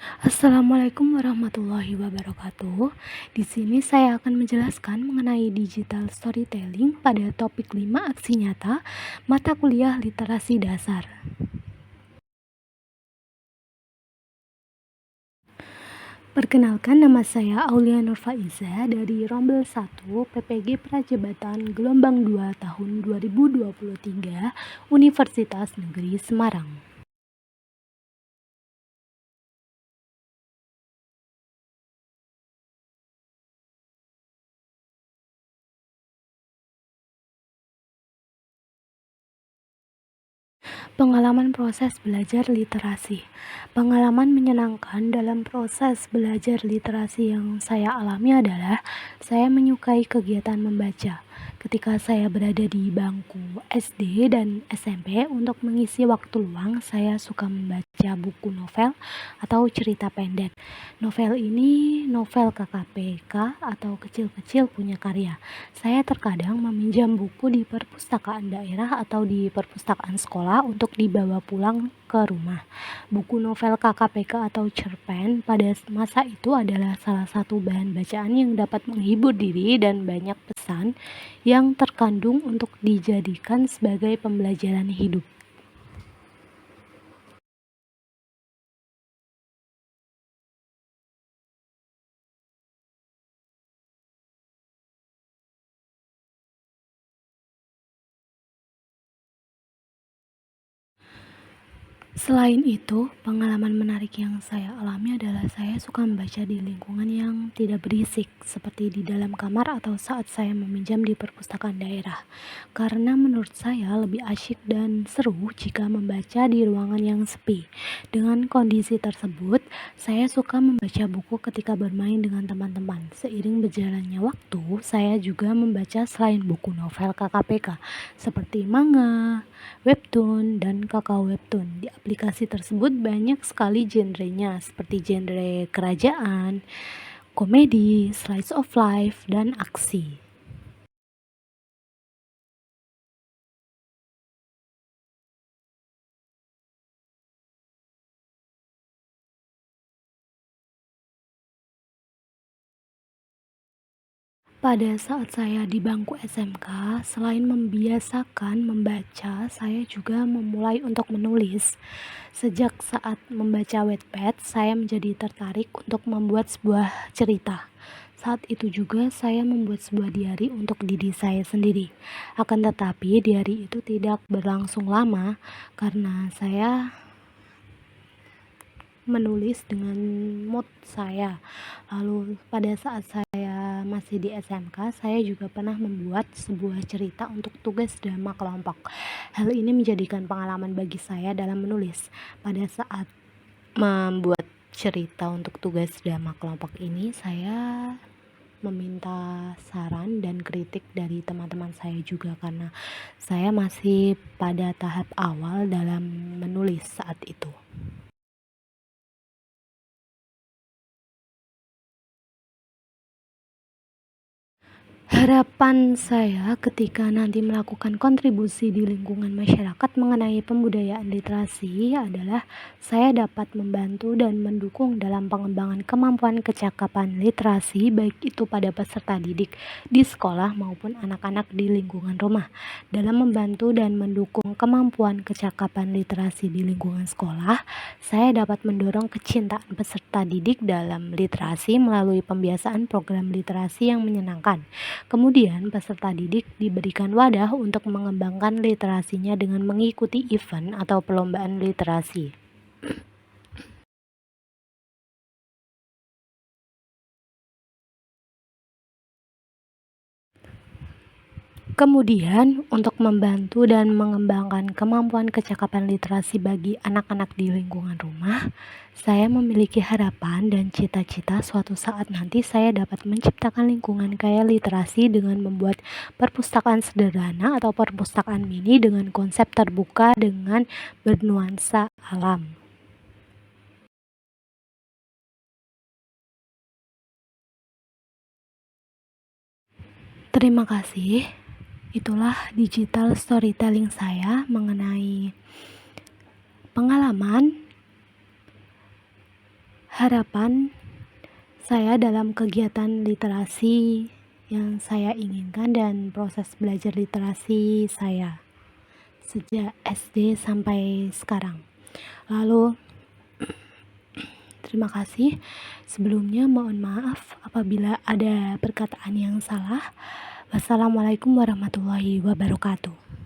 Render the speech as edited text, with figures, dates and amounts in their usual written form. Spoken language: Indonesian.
Assalamualaikum warahmatullahi wabarakatuh. Di sini saya akan menjelaskan mengenai digital storytelling pada topik 5 aksi nyata mata kuliah literasi dasar. Perkenalkan, nama saya Aulia Nurfaiza dari Rombel 1 PPG Prajabatan Gelombang 2 tahun 2023 Universitas Negeri Semarang. Pengalaman proses belajar literasi. Pengalaman menyenangkan dalam proses belajar literasi yang saya alami adalah saya menyukai kegiatan membaca. Ketika saya berada di bangku SD dan SMP, untuk mengisi waktu luang, saya suka membaca buku novel atau cerita pendek. Novel ini novel KKPK atau kecil-kecil punya karya. Saya terkadang meminjam buku di perpustakaan daerah atau di perpustakaan sekolah untuk dibawa pulang ke rumah. Buku novel KKPK atau cerpen pada masa itu adalah salah satu bahan bacaan yang dapat menghibur diri dan banyak pesan yang terkandung untuk dijadikan sebagai pembelajaran hidup. Selain itu, pengalaman menarik yang saya alami adalah saya suka membaca di lingkungan yang tidak berisik, seperti di dalam kamar atau saat saya meminjam di perpustakaan daerah. Karena menurut saya lebih asyik dan seru jika membaca di ruangan yang sepi. Dengan kondisi tersebut, saya suka membaca buku ketika bermain dengan teman-teman. Seiring berjalannya waktu, saya juga membaca selain buku novel KKPK, seperti manga, webtoon, dan kakao webtoon. Di aplikasi tersebut banyak sekali genrenya, seperti genre kerajaan, komedi, slice of life, dan aksi. Pada saat saya di bangku SMK, selain membiasakan membaca, saya juga memulai untuk menulis. Sejak saat membaca Wattpad, saya menjadi tertarik untuk membuat sebuah cerita. Saat itu juga saya membuat sebuah diary untuk diri saya sendiri. Akan tetapi diary itu tidak berlangsung lama karena saya menulis dengan mood saya. Lalu pada saat saya masih di SMK, saya juga pernah membuat sebuah cerita untuk tugas drama kelompok. Hal ini menjadikan pengalaman bagi saya dalam menulis. Pada saat membuat cerita untuk tugas drama kelompok ini, saya meminta saran dan kritik dari teman-teman saya juga karena saya masih pada tahap awal dalam menulis saat itu. Harapan saya ketika nanti melakukan kontribusi di lingkungan masyarakat mengenai pembudayaan literasi adalah saya dapat membantu dan mendukung dalam pengembangan kemampuan kecakapan literasi, baik itu pada peserta didik di sekolah maupun anak-anak di lingkungan rumah. Dalam membantu dan mendukung kemampuan kecakapan literasi di lingkungan sekolah, saya dapat mendorong kecintaan peserta didik dalam literasi melalui pembiasaan program literasi yang menyenangkan. Kemudian, peserta didik diberikan wadah untuk mengembangkan literasinya dengan mengikuti event atau perlombaan literasi. Kemudian, untuk membantu dan mengembangkan kemampuan kecakapan literasi bagi anak-anak di lingkungan rumah, saya memiliki harapan dan cita-cita suatu saat nanti saya dapat menciptakan lingkungan kaya literasi dengan membuat perpustakaan sederhana atau perpustakaan mini dengan konsep terbuka dengan bernuansa alam. Terima kasih. Itulah digital storytelling saya mengenai pengalaman, harapan saya dalam kegiatan literasi yang saya inginkan dan proses belajar literasi saya sejak SD sampai sekarang. Lalu, terima kasih. Sebelumnya mohon maaf apabila ada perkataan yang salah. Wassalamualaikum warahmatullahi wabarakatuh.